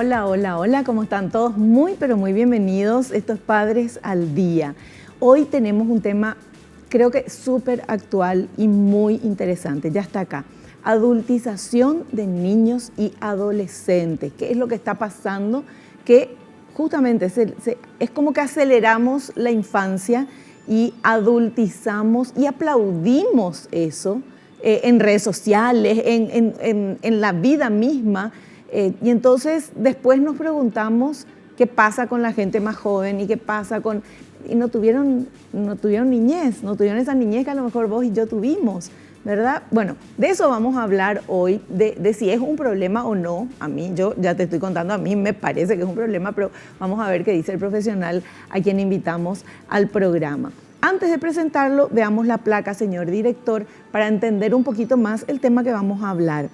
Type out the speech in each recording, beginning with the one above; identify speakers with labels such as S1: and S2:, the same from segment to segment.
S1: Hola, hola, hola, ¿cómo están todos? Muy, pero muy bienvenidos. Esto es Padres al Día. Hoy tenemos un tema, creo que súper actual y muy interesante. Ya está acá. Adultización de niños y adolescentes. ¿Qué es lo que está pasando? Que justamente es como que aceleramos la infancia y adultizamos y aplaudimos eso en redes sociales, en la vida misma. Y entonces después nos preguntamos qué pasa con la gente más joven y qué pasa con... Y no tuvieron niñez, no tuvieron esa niñez que a lo mejor vos y yo tuvimos, ¿verdad? Bueno, de eso vamos a hablar hoy, de si es un problema o no. A mí, yo ya te estoy contando, a mí me parece que es un problema, pero vamos a ver qué dice el profesional a quien invitamos al programa. Antes de presentarlo, veamos la placa, señor director, para entender un poquito más el tema que vamos a hablar.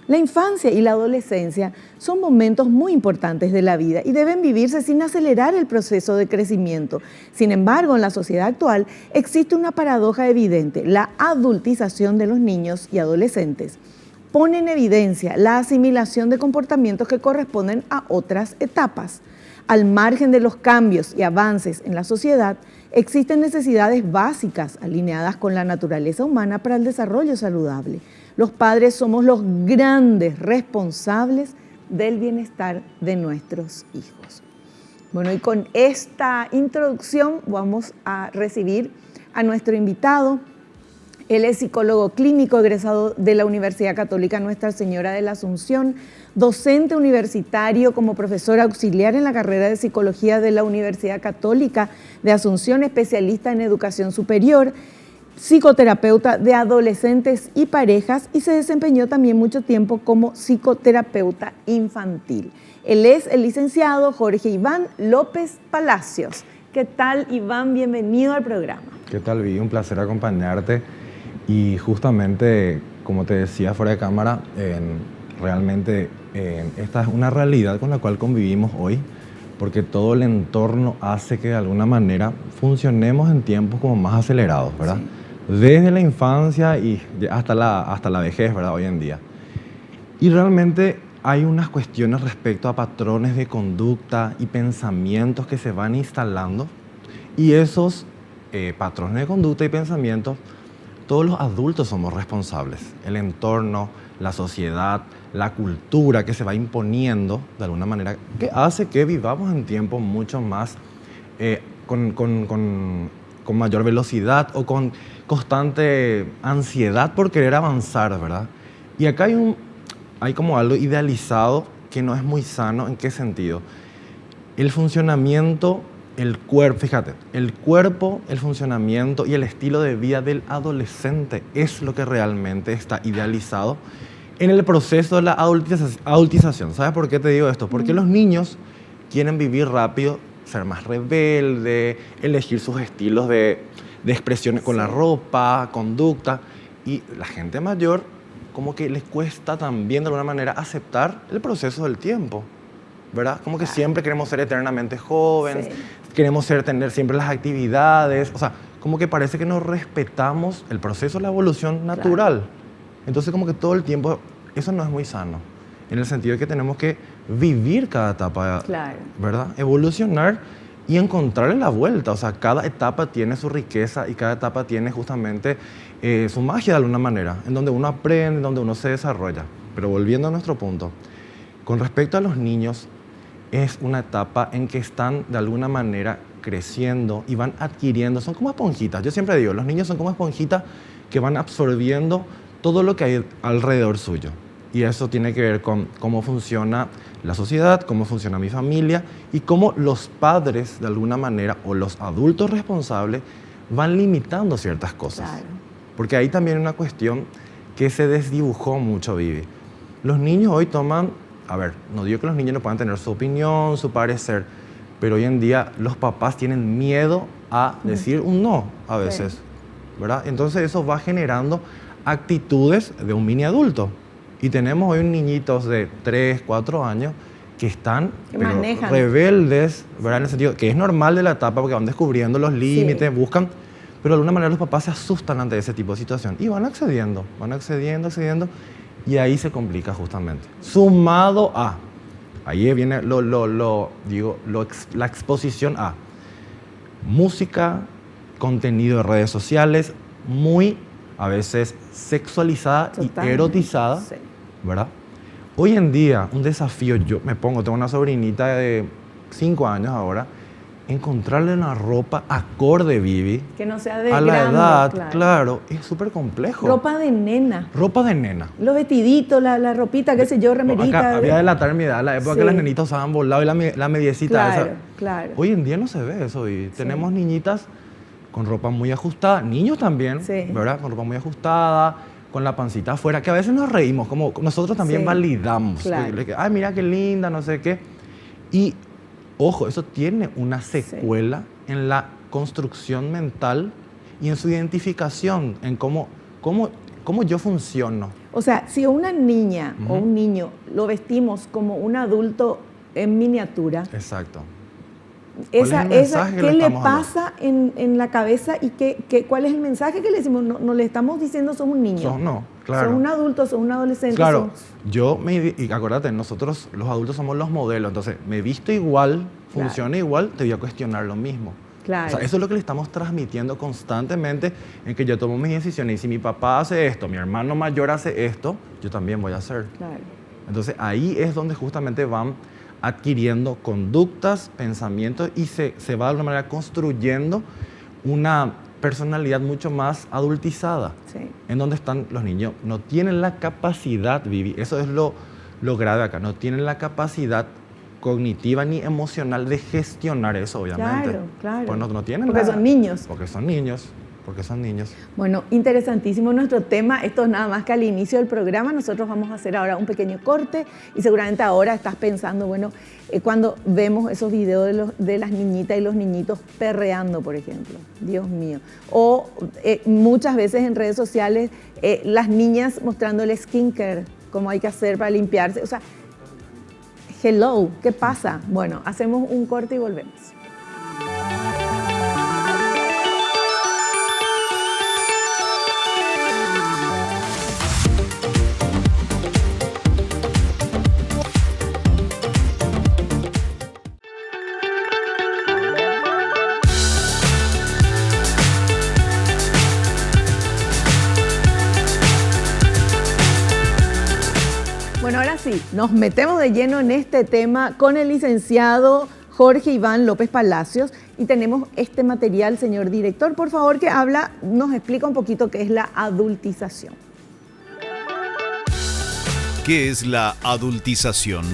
S1: La infancia y la adolescencia son momentos muy importantes de la vida y deben vivirse sin acelerar el proceso de crecimiento. Sin embargo, en la sociedad actual existe una paradoja evidente: la adultización de los niños y adolescentes pone en evidencia la asimilación de comportamientos que corresponden a otras etapas. Al margen de los cambios y avances en la sociedad, existen necesidades básicas alineadas con la naturaleza humana para el desarrollo saludable. Los padres somos los grandes responsables del bienestar de nuestros hijos. Bueno, y con esta introducción vamos a recibir a nuestro invitado. Él es psicólogo clínico egresado de la Universidad Católica Nuestra Señora de la Asunción, docente universitario como profesor auxiliar en la carrera de Psicología de la Universidad Católica de Asunción, especialista en educación superior, psicoterapeuta de adolescentes y parejas, y se desempeñó también mucho tiempo como psicoterapeuta infantil. Él es el licenciado Jorge Iván López Palacios. ¿Qué tal, Iván? Bienvenido al programa.
S2: ¿Qué tal, Vi? Un placer acompañarte. Y justamente, como te decía fuera de cámara, realmente esta es una realidad con la cual convivimos hoy, porque todo el entorno hace que de alguna manera funcionemos en tiempos como más acelerados, ¿verdad? Sí. Desde la infancia y hasta la vejez, ¿verdad? Hoy en día. Y realmente hay unas cuestiones respecto a patrones de conducta y pensamientos que se van instalando, y esos patrones de conducta y pensamientos, todos los adultos somos responsables. El entorno, la sociedad, la cultura que se va imponiendo de alguna manera, que hace que vivamos en tiempos mucho más con mayor velocidad o con constante ansiedad por querer avanzar, ¿verdad? Y acá hay como algo idealizado que no es muy sano. ¿En qué sentido? El funcionamiento, el cuerpo, fíjate, el cuerpo, el funcionamiento y el estilo de vida del adolescente es lo que realmente está idealizado en el proceso de la adultización. ¿Sabes por qué te digo esto? Porque los niños quieren vivir rápido, ser más rebelde, elegir sus estilos de expresión con la ropa, conducta, y la gente mayor como que les cuesta también de alguna manera aceptar el proceso del tiempo, ¿verdad? Como que siempre queremos ser eternamente jóvenes, queremos tener siempre las actividades, o sea, como que parece que no respetamos el proceso de la evolución natural. Claro. Entonces como que todo el tiempo, eso no es muy sano, en el sentido de que tenemos que vivir cada etapa, claro, ¿verdad? Evolucionar y encontrarle la vuelta, o sea, cada etapa tiene su riqueza y cada etapa tiene justamente su magia de alguna manera, en donde uno aprende, en donde uno se desarrolla. Pero volviendo a nuestro punto, con respecto a los niños, es una etapa en que están de alguna manera creciendo y van adquiriendo, son como esponjitas. Yo siempre digo, los niños son como esponjitas que van absorbiendo todo lo que hay alrededor suyo. Y eso tiene que ver con cómo funciona la sociedad, cómo funciona mi familia y cómo los padres de alguna manera o los adultos responsables van limitando ciertas cosas. Claro. Porque ahí también hay una cuestión que se desdibujó mucho, Vivi. Los niños hoy toman... A ver, no digo que los niños no puedan tener su opinión, su parecer, pero hoy en día los papás tienen miedo a decir un no a veces, ¿verdad? Entonces eso va generando actitudes de un mini adulto. Y tenemos hoy niñitos de 3, 4 años que están rebeldes, ¿verdad? En el sentido que es normal de la etapa porque van descubriendo los límites, buscan, pero de alguna manera los papás se asustan ante ese tipo de situación y van accediendo. Y ahí se complica justamente. Sumado a Ahí viene la exposición a música, contenido de redes sociales, muy a veces sexualizada y erotizada, sí, ¿verdad? Hoy en día, un desafío, tengo una sobrinita de 5 años ahora, encontrarle una ropa acorde, Vivi,
S1: que no sea de
S2: a la
S1: grande,
S2: edad, claro, es súper complejo.
S1: Ropa de nena.
S2: Ropa de nena.
S1: Los vestiditos, la ropita, qué sé yo, remerita.
S2: Acá había delatar mi edad, la época
S1: sí,
S2: que las nenitas usaban volado y la mediecita
S1: claro,
S2: esa.
S1: Claro.
S2: Hoy en día no se ve eso, Vivi.
S1: Sí.
S2: Tenemos niñitas con ropa muy ajustada, niños también, sí, ¿verdad? Con ropa muy ajustada, con la pancita afuera, que a veces nos reímos, como nosotros también, sí, validamos. Claro. Ay, mira qué linda, no sé qué. Y, ojo, eso tiene una secuela, sí, en la construcción mental y en su identificación, en cómo yo funciono.
S1: O sea, si una niña o un niño lo vestimos como un adulto en miniatura.
S2: Exacto.
S1: ¿Qué le pasa en la cabeza y cuál es el mensaje que le decimos? No le estamos diciendo sos un niño.
S2: Claro.
S1: Sos un adulto, sos un adolescente.
S2: Claro, y acuérdate, nosotros los adultos somos los modelos, entonces me visto igual, funciona igual, te voy a cuestionar lo mismo.
S1: Claro.
S2: O sea, eso es lo que le estamos transmitiendo constantemente en que yo tomo mis decisiones y si mi papá hace esto, mi hermano mayor hace esto, yo también voy a hacer.
S1: Claro.
S2: Entonces ahí es donde justamente van adquiriendo conductas, pensamientos y se va de alguna manera construyendo una personalidad mucho más adultizada.
S1: Sí.
S2: En donde están los niños. No tienen la capacidad, Vivi, eso es lo grave acá, no tienen la capacidad cognitiva ni emocional de gestionar eso, obviamente.
S1: Claro.
S2: Pues no tienen
S1: Porque son niños.
S2: Porque son niños.
S1: Bueno, interesantísimo nuestro tema. Esto es nada más que al inicio del programa. Nosotros vamos a hacer ahora un pequeño corte y seguramente ahora estás pensando, bueno, cuando vemos esos videos de las niñitas y los niñitos perreando, por ejemplo, Dios mío. O muchas veces en redes sociales las niñas mostrando el skincare, cómo hay que hacer para limpiarse. O sea, hello, ¿qué pasa? Bueno, hacemos un corte y volvemos. Bueno, ahora sí, nos metemos de lleno en este tema con el licenciado Jorge Iván López Palacios y tenemos este material, señor director, por favor, que nos explica un poquito qué es la adultización.
S3: ¿Qué es la adultización?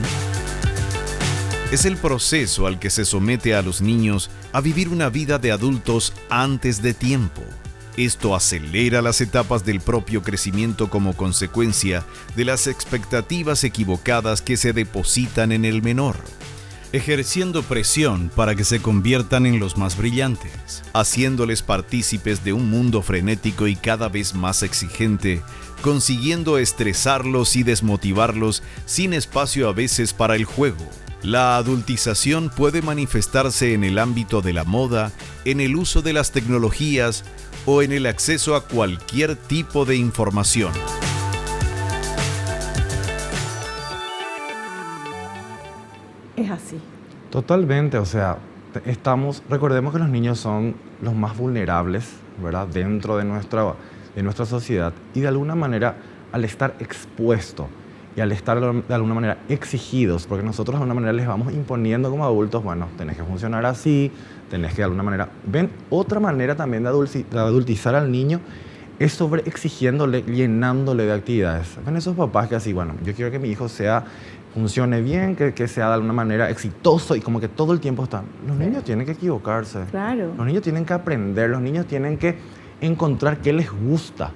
S3: Es el proceso al que se somete a los niños a vivir una vida de adultos antes de tiempo. Esto acelera las etapas del propio crecimiento como consecuencia de las expectativas equivocadas que se depositan en el menor, ejerciendo presión para que se conviertan en los más brillantes, haciéndoles partícipes de un mundo frenético y cada vez más exigente, consiguiendo estresarlos y desmotivarlos sin espacio a veces para el juego. La adultización puede manifestarse en el ámbito de la moda, en el uso de las tecnologías o en el acceso a cualquier tipo de información.
S1: Es así.
S2: Totalmente, o sea, recordemos que los niños son los más vulnerables, ¿verdad? Dentro de nuestra sociedad y de alguna manera al estar expuestos y al estar de alguna manera exigidos, porque nosotros de alguna manera les vamos imponiendo como adultos, bueno, tenés que funcionar así, tenés que de alguna manera... Ven, otra manera también de adultizar al niño es sobre exigiéndole, llenándole de actividades. Ven esos papás que así, bueno, yo quiero que mi hijo funcione bien, que sea de alguna manera exitoso y como que todo el tiempo están. Los niños tienen que equivocarse.
S1: Claro.
S2: Los niños tienen que aprender, los niños tienen que encontrar qué les gusta.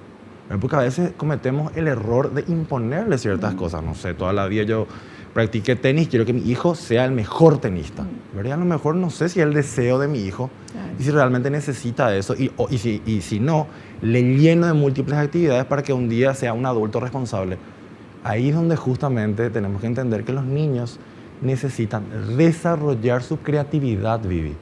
S2: Porque a veces cometemos el error de imponerle ciertas cosas. No sé, toda la vida yo practiqué tenis, quiero que mi hijo sea el mejor tenista. ¿Verdad? A lo mejor no sé si es el deseo de mi hijo y si realmente necesita eso. Y si no, le lleno de múltiples actividades para que un día sea un adulto responsable. Ahí es donde justamente tenemos que entender que los niños necesitan desarrollar su creatividad, Vivi.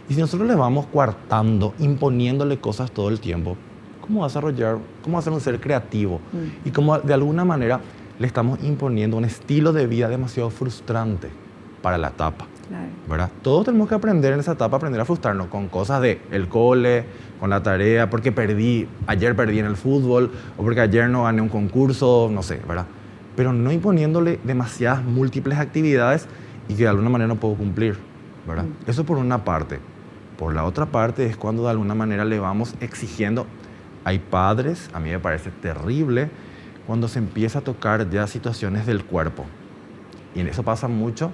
S2: Y si nosotros les vamos coartando, imponiéndole cosas todo el tiempo, ¿cómo va a ser un ser creativo? Y cómo de alguna manera le estamos imponiendo un estilo de vida demasiado frustrante. para la etapa.
S1: Claro.
S2: ¿Verdad? Todos tenemos que aprender en esa etapa, aprender a frustrarnos con cosas de el cole, con la tarea, porque ayer perdí en el fútbol, o porque ayer no gané un concurso, no sé, ¿verdad? Pero no imponiéndole demasiadas múltiples actividades y que de alguna manera no puedo cumplir, ¿verdad? Eso por una parte. Por la otra parte es cuando de alguna manera le vamos exigiendo. Hay padres, a mí me parece terrible, cuando se empieza a tocar ya situaciones del cuerpo. Y en eso pasa mucho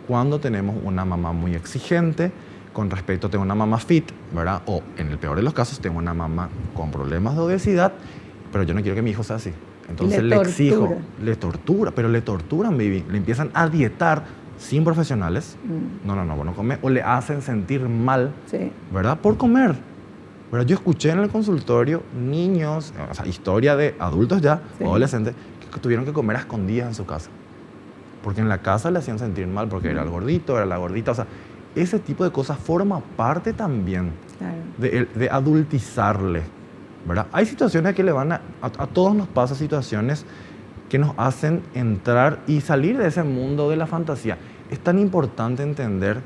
S2: cuando tenemos una mamá muy exigente, con respecto, tengo una mamá fit, ¿verdad? O en el peor de los casos, tengo una mamá con problemas de obesidad, pero yo no quiero que mi hijo sea así. Entonces le exijo, le torturan, baby. Le empiezan a dietar sin profesionales. No, vos no comes. O le hacen sentir mal, sí, ¿verdad? Por comer. ¿Verdad? Yo escuché en el consultorio niños, o sea, historia de adultos ya, sí, adolescentes, que tuvieron que comer a escondidas en su casa. Porque en la casa le hacían sentir mal, porque era el gordito, era la gordita. O sea, ese tipo de cosas forma parte también, claro, de adultizarle, ¿verdad? Hay situaciones que le van a todos nos pasa situaciones que nos hacen entrar y salir de ese mundo de la fantasía. Es tan importante entender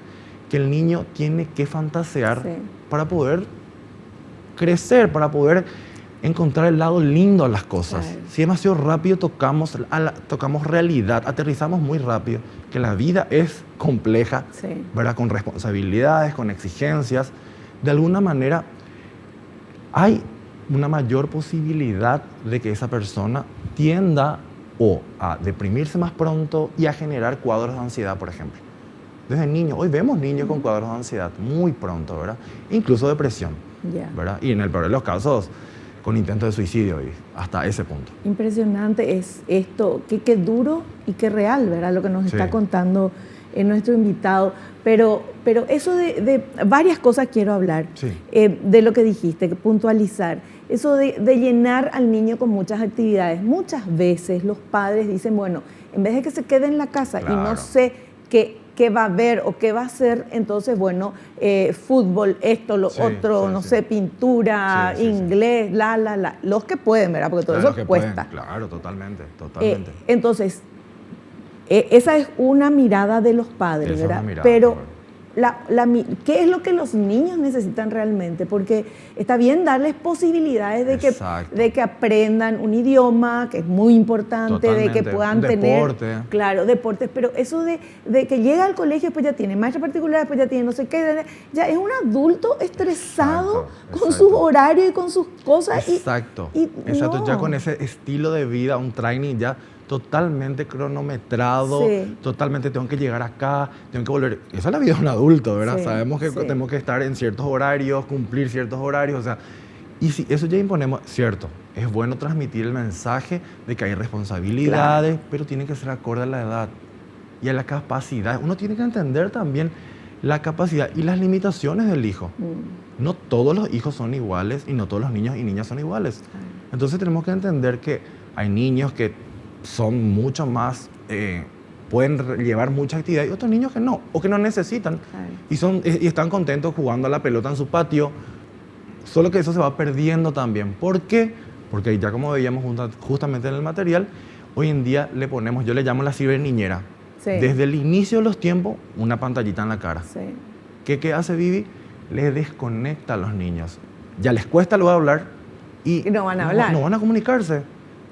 S2: que el niño tiene que fantasear, sí, para poder crecer, para poder encontrar el lado lindo a las cosas. Claro. Si demasiado rápido tocamos realidad, aterrizamos muy rápido, que la vida es compleja, sí, ¿verdad? Con responsabilidades, con exigencias. De alguna manera hay una mayor posibilidad de que esa persona tienda o a deprimirse más pronto y a generar cuadros de ansiedad, por ejemplo. Desde niño, hoy vemos niños con cuadros de ansiedad muy pronto, ¿verdad? Incluso depresión, ¿verdad? Y en el peor de los casos, con intentos de suicidio, hasta ese punto.
S1: Impresionante es esto, qué duro y qué real, ¿verdad? Lo que nos está contando nuestro invitado. Pero eso de varias cosas quiero hablar, sí, de lo que dijiste, puntualizar. Eso de llenar al niño con muchas actividades. Muchas veces los padres dicen, bueno, en vez de que se quede en la casa, claro, y no sé qué va a ver o qué va a hacer, entonces, bueno, fútbol, esto, lo otro, sí, no sé, pintura, sí, inglés, sí, los que pueden, ¿verdad? Porque todo eso cuesta.
S2: Claro, totalmente.
S1: Entonces, esa es una mirada de los padres, esa, ¿verdad? Mirada, pero ¿qué es lo que los niños necesitan realmente? Porque está bien darles posibilidades de que aprendan un idioma, que es muy importante, totalmente, de que puedan tener claro, deportes, pero eso de que llega al colegio, después ya tiene maestra particular, después ya tiene no sé qué, ya es un adulto estresado, con sus horarios y con sus cosas.
S2: Exacto, no, ya con ese estilo de vida, un training ya totalmente cronometrado, sí, totalmente tengo que llegar acá, tengo que volver. Esa es la vida de un adulto, ¿verdad? Sí, sabemos que tenemos que estar en ciertos horarios, cumplir ciertos horarios, o sea, y si eso ya imponemos, cierto, es bueno transmitir el mensaje de que hay responsabilidades, claro, pero tiene que ser acorde a la edad y a la capacidad. Uno tiene que entender también la capacidad y las limitaciones del hijo. No todos los hijos son iguales y no todos los niños y niñas son iguales. Entonces tenemos que entender que hay niños que son mucho más, pueden llevar mucha actividad y otros niños que no, o que no necesitan, y están contentos jugando a la pelota en su patio, solo que eso se va perdiendo también. ¿Por qué? Porque ya como veíamos justamente en el material, hoy en día le ponemos, yo le llamo la ciberniñera, sí, desde el inicio de los tiempos, una pantallita en la cara. Sí. ¿Qué hace Vivi? Le desconecta a los niños. Ya les cuesta luego hablar y
S1: no van a hablar.
S2: No van a comunicarse.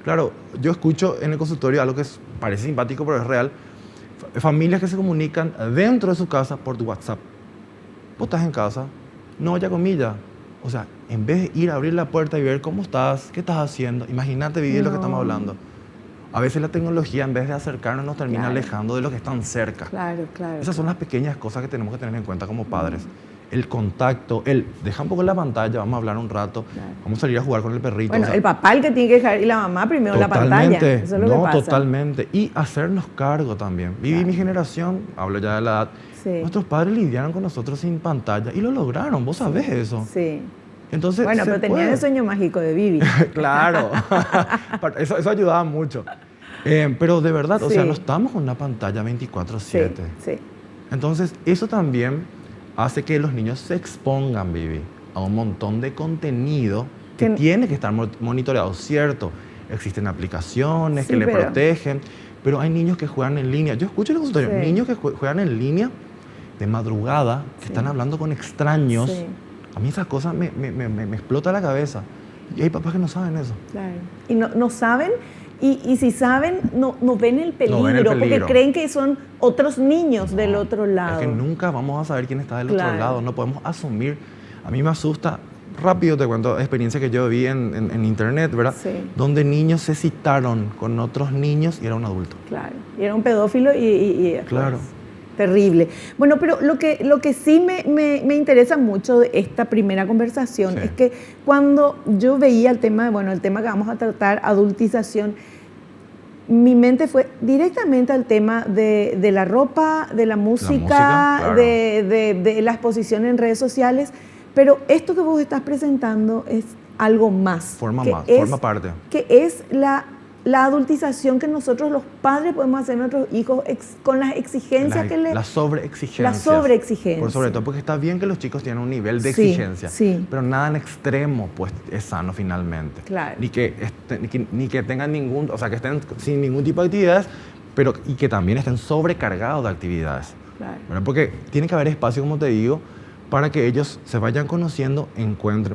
S2: Claro, yo escucho en el consultorio algo que parece simpático, pero es real. Familias que se comunican dentro de su casa por tu WhatsApp. Vos estás en casa, no haya comida. O sea, en vez de ir a abrir la puerta y ver cómo estás, qué estás haciendo, imagínate vivir lo que estamos hablando. A veces la tecnología, en vez de acercarnos, nos termina alejando de los que están cerca.
S1: Claro.
S2: Esas son las pequeñas cosas que tenemos que tener en cuenta como padres. El contacto, deja un poco la pantalla, vamos a hablar un rato, vamos a salir a jugar con el perrito.
S1: Bueno, o sea, el papá el que tiene que dejar y la mamá primero la pantalla. Eso es lo que pasa.
S2: Totalmente. Y hacernos cargo también. Viví mi generación, hablo ya de la edad, nuestros padres lidiaron con nosotros sin pantalla y lo lograron, vos sabés eso.
S1: Sí.
S2: Entonces,
S1: bueno, pero tenían el sueño mágico de Vivi.
S2: Claro, eso ayudaba mucho. Pero de verdad, o sea, no estamos con una pantalla 24/7.
S1: Sí.
S2: Entonces, eso también hace que los niños se expongan, Vivi, a un montón de contenido que tiene que estar monitoreado, ¿cierto? existen aplicaciones
S1: Sí,
S2: que le
S1: pero-
S2: protegen, pero hay niños que juegan en línea. Yo escucho en el consultorio,
S1: Sí.
S2: niños que juegan en línea de madrugada, que
S1: Sí.
S2: están hablando con extraños.
S1: Sí.
S2: A mí esas cosas me explota la cabeza. Y hay papás que no saben eso.
S1: Claro. Y no saben, y si saben, no ven el peligro,
S2: peligro.
S1: porque creen que son otros niños del
S2: No,
S1: otro lado.
S2: Es que nunca vamos a saber quién está del
S1: Claro.
S2: otro lado. No podemos asumir. A mí me asusta. Rápido te cuento experiencia que yo vi en internet, ¿verdad?
S1: Sí.
S2: Donde niños se citaron con otros niños y era un adulto.
S1: Claro. Y era un pedófilo y después,
S2: Claro.
S1: terrible. Bueno, pero lo que sí me interesa mucho de esta primera conversación
S2: Sí.
S1: es que cuando yo veía el tema que vamos a tratar, adultización, mi mente fue directamente al tema de la ropa, de la música,
S2: claro.
S1: de la exposición en redes sociales, pero esto que vos estás presentando es algo más.
S2: Forma parte.
S1: Que es la adultización que nosotros los padres podemos hacer a nuestros hijos con las exigencias que les...
S2: La sobreexigencia.
S1: La sobreexigencia.
S2: Por sobre todo, porque está bien que los chicos tienen un nivel de
S1: Sí,
S2: exigencia,
S1: sí.
S2: pero nada en extremo pues es sano finalmente.
S1: Claro.
S2: Ni que tengan ningún, o sea, que estén sin ningún tipo de actividades, pero y que también estén sobrecargados de actividades.
S1: Claro.
S2: ¿Verdad? Porque tiene que haber espacio, como te digo, para que ellos se vayan conociendo,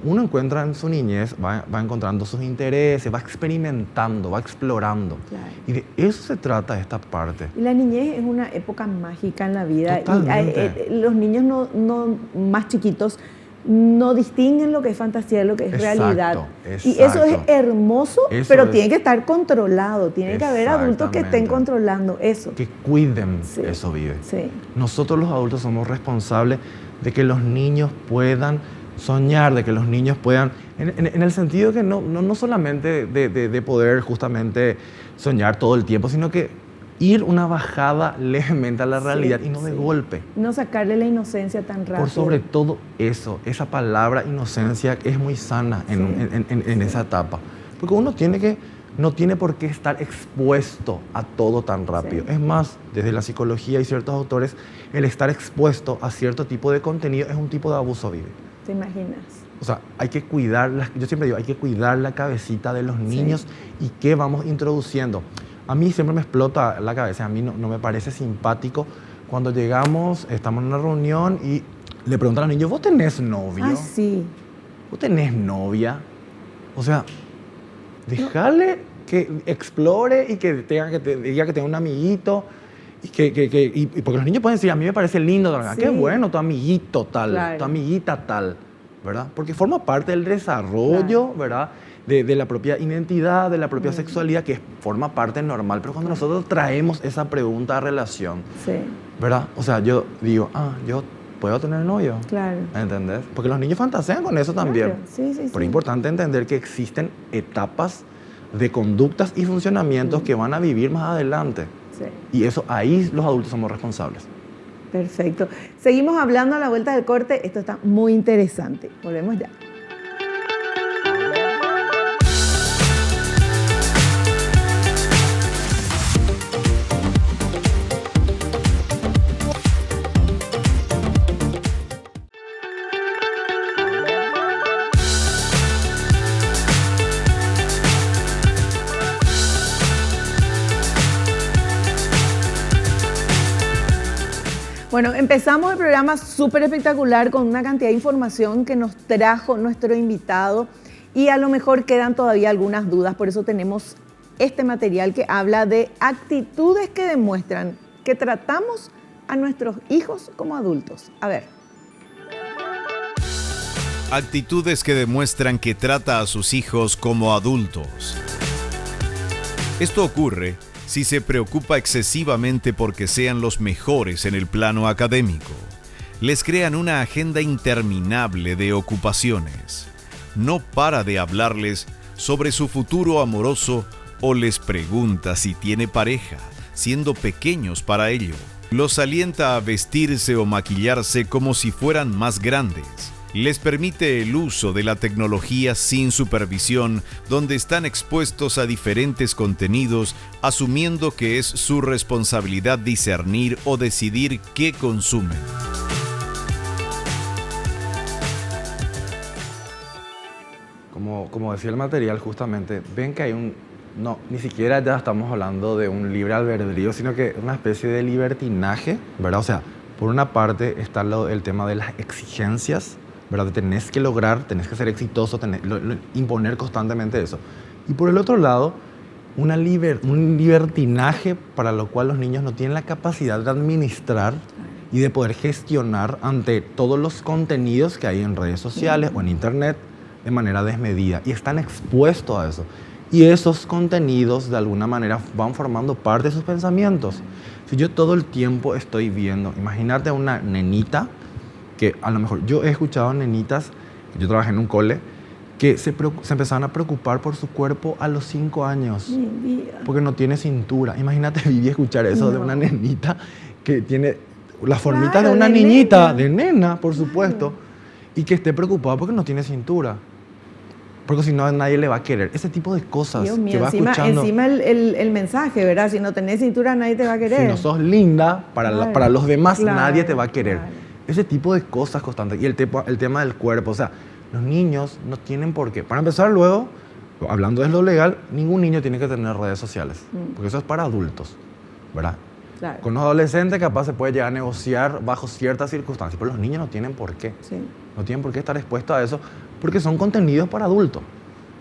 S2: uno encuentra en su niñez, va encontrando sus intereses, va experimentando, va explorando.
S1: Claro.
S2: Y de eso se trata esta parte.
S1: Y la niñez es una época mágica en la vida.
S2: Totalmente.
S1: Y los niños no más chiquitos no distinguen lo que es fantasía de lo que es
S2: Exacto,
S1: realidad. Y eso es
S2: exacto.
S1: hermoso,
S2: Eso
S1: pero
S2: es.
S1: tiene que estar controlado. Tiene que haber adultos que estén
S2: Exactamente.
S1: controlando eso.
S2: Que cuiden
S1: Sí.
S2: eso, vive.
S1: Sí.
S2: Nosotros los adultos somos responsables de que los niños puedan soñar, de que los niños puedan, en el sentido que no solamente de poder justamente soñar todo el tiempo, sino que ir una bajada levemente a la realidad y no de golpe.
S1: No sacarle la inocencia tan rápido.
S2: Por sobre todo eso, esa palabra inocencia es muy sana en esa etapa. Porque uno no tiene por qué estar expuesto a todo tan rápido.
S1: Sí.
S2: Es más, desde la psicología y ciertos autores, el estar expuesto a cierto tipo de contenido es un tipo de abuso, vive.
S1: ¿Te imaginas?
S2: O sea, hay que cuidar, yo siempre digo, hay que cuidar la cabecita de los niños y qué vamos introduciendo. A mí siempre me explota la cabeza, a mí no me parece simpático cuando llegamos, estamos en una reunión y le preguntan a los niños, ¿vos tenés novio?
S1: Ah, sí.
S2: ¿Vos tenés novia? O sea, déjale que explore y que diga que tenga un amiguito. Y porque los niños pueden decir, a mí me parece lindo, ¿verdad?
S1: Sí.
S2: Qué bueno tu amiguito tal,
S1: Claro.
S2: tu amiguita tal, ¿verdad? Porque forma parte del desarrollo, ¿verdad? De la propia identidad, de la propia sexualidad, que forma parte normal. Pero cuando nosotros traemos esa pregunta a relación,
S1: Sí,
S2: ¿verdad? O sea, yo digo, yo puedo tener novio.
S1: claro.
S2: ¿Entendés? Porque los niños fantasean con eso también.
S1: Claro, sí, sí,
S2: Pero
S1: sí.
S2: es importante entender que existen etapas de conductas y funcionamientos que van a vivir más adelante.
S1: Sí.
S2: Y eso, ahí los adultos somos responsables.
S1: Perfecto. Seguimos hablando a la vuelta del corte. Esto está muy interesante. Volvemos ya. Bueno, empezamos el programa súper espectacular con una cantidad de información que nos trajo nuestro invitado y a lo mejor quedan todavía algunas dudas, por eso tenemos este material que habla de actitudes que demuestran que tratamos a nuestros hijos como adultos. A ver.
S3: Actitudes que demuestran que trata a sus hijos como adultos. Esto ocurre si se preocupa excesivamente porque sean los mejores en el plano académico. Les crean una agenda interminable de ocupaciones. No para de hablarles sobre su futuro amoroso o les pregunta si tiene pareja, siendo pequeños para ello. Los alienta a vestirse o maquillarse como si fueran más grandes. Les permite el uso de la tecnología sin supervisión, donde están expuestos a diferentes contenidos, asumiendo que es su responsabilidad discernir o decidir qué consumen.
S2: Como decía el material, justamente, ven que hay no, ni siquiera ya estamos hablando de un libre albedrío, sino que una especie de libertinaje, ¿verdad? O sea, por una parte está el tema de las exigencias, ¿verdad? Tenés que lograr, tenés que ser exitoso, imponer constantemente eso. Y por el otro lado, un libertinaje para lo cual los niños no tienen la capacidad de administrar y de poder gestionar ante todos los contenidos que hay en redes sociales o en internet de manera desmedida. Y están expuestos a eso. Y esos contenidos de alguna manera van formando parte de sus pensamientos. Si yo todo el tiempo estoy viendo, imagínate una nenita que a lo mejor yo he escuchado nenitas, yo trabajé en un cole, que se empezaron a preocupar por su cuerpo a los 5 años.
S1: Mi vida.
S2: Porque no tiene cintura. Imagínate, Vivi, escuchar eso de una nenita que tiene las formitas de una niñita, de nena, por supuesto, y que esté preocupada porque no tiene cintura. Porque si no, nadie le va a querer. Ese tipo de cosas
S1: Dios mío,
S2: que va escuchando.
S1: Encima el mensaje, ¿verdad? Si no tenés cintura, nadie te va a querer.
S2: Si no sos linda, para los demás, nadie te va a querer.
S1: Claro.
S2: Ese tipo de cosas constantes. Y el tema del cuerpo. O sea, los niños no tienen por qué. Para empezar, luego, hablando de lo legal, ningún niño tiene que tener redes sociales. Porque eso es para adultos, ¿verdad?
S1: Claro.
S2: Con los adolescentes capaz se puede llegar a negociar bajo ciertas circunstancias, pero los niños no tienen por qué.
S1: Sí.
S2: No tienen por qué estar expuestos a eso, porque son contenidos para adultos.